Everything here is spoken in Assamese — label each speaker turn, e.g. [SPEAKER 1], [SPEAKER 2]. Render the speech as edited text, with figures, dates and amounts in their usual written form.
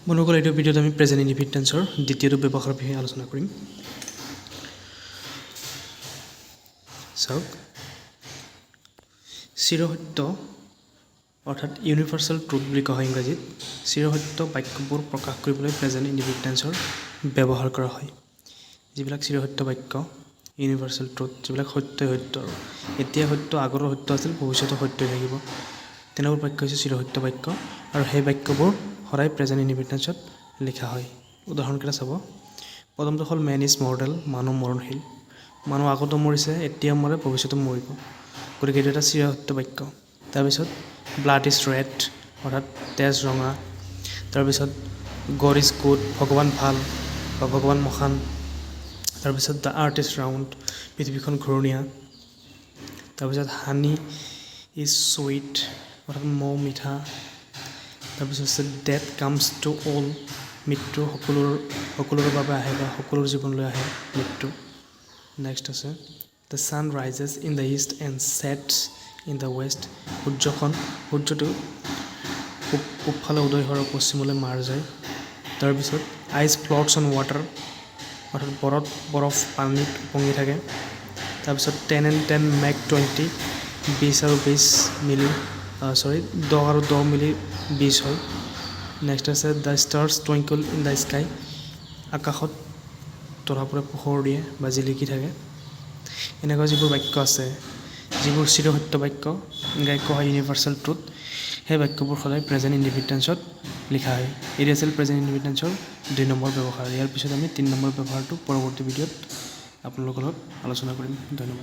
[SPEAKER 1] বন্ধুসকল এইটো ভিডিঅ'ত আমি প্ৰেজেন্ট ইনডিফিনিট টেন্সৰ দ্বিতীয়টো ব্যৱহাৰৰ বিষয়ে আলোচনা কৰিম। চাওক, চিৰসত্য অৰ্থাৎ ইউনিভাৰ্চেল ট্ৰুথ বুলি কোৱা হয় ইংৰাজীত। চিৰসত্য বাক্যবোৰ প্ৰকাশ কৰিবলৈ প্ৰেজেন্ট ইনডিফিনিট টেন্সৰ ব্যৱহাৰ কৰা হয়। যিবিলাক চিৰসত্য বাক্য, ইউনিভাৰ্চেল ট্ৰুথ, যিবিলাক সত্যই সত্য আৰু এতিয়া সত্য, আগৰো সত্য আছিল, ভৱিষ্যতো সত্যই থাকিব, তেনেবোৰ বাক্য হৈছে চিৰসত্য বাক্য আৰু সেই বাক্যবোৰ সদায় প্ৰেজেন্ট ইনডিফিনিট টেন্সত লিখা হয়। উদাহৰণকেইটা চাব। প্ৰথমটো হ'ল মেন ইজ মৰ্টেল, মানুহ মৰণশীল। মানুহ আগতো মৰিছে, এতিয়াও মৰে, ভৱিষ্যতো মৰিব, গতিকে এইটো এটা চিৰসত্য বাক্য। তাৰপিছত ব্লাড ইজ ৰেড অৰ্থাৎ তেজ ৰঙা। তাৰপিছত গড ইজ গুড, ভগৱান ভাল বা ভগৱান মহান। তাৰপিছত দ্য আৰ্থ ইজ ৰাউণ্ড, পৃথিৱীখন ঘূৰণীয়া। তাৰপিছত হানি ইজ চুইট অৰ্থাৎ মৌ মিঠা। তাৰপিছত আছে ডেথ কামছ টু অল, মৃত্যু সকলোৰে বাবে আহে বা সকলোৰ জীৱনলৈ আহে মৃত্যু। নেক্সট আছে the sun rises in the east and sets in the west, সূৰ্যটো পূবফালে উদয় হয় আৰু পশ্চিমলৈ মাৰ যায়। তাৰপিছত আইচ ফ্ল'টছ অন ৱাটাৰ অৰ্থাৎ বৰফ পানীত উপঙি থাকে। তাৰপিছত 10 and 10 মেক 20, 20 আৰু 20 মিলি 10 আৰু 10 মিলি 20 হয়। নেক্সট আছে the stars Twinkle in the sky, আকাশত তৰাবোৰে পোহৰ দিয়ে বা জিলিকি থাকে। এনেকুৱা যিবোৰ বাক্য আছে, যিবোৰ চিৰসত্য বাক্য, ইংৰাজীত কোৱা হয় ইউনিভাৰ্চেল ট্ৰুথ, সেই বাক্যবোৰ সদায় প্ৰেজেন্ট ইনডিফিনিট টেন্সত লিখা হয়। এৰি আছিল প্ৰেজেন্ট ইনডিফিনিট টেন্সৰ 2 নম্বৰ ব্যৱহাৰ। ইয়াৰ পিছত আমি 3 নম্বৰ ব্যৱহাৰটো পৰৱৰ্তী ভিডিঅ'ত আপোনালোকৰ লগত আলোচনা কৰিম। ধন্যবাদ।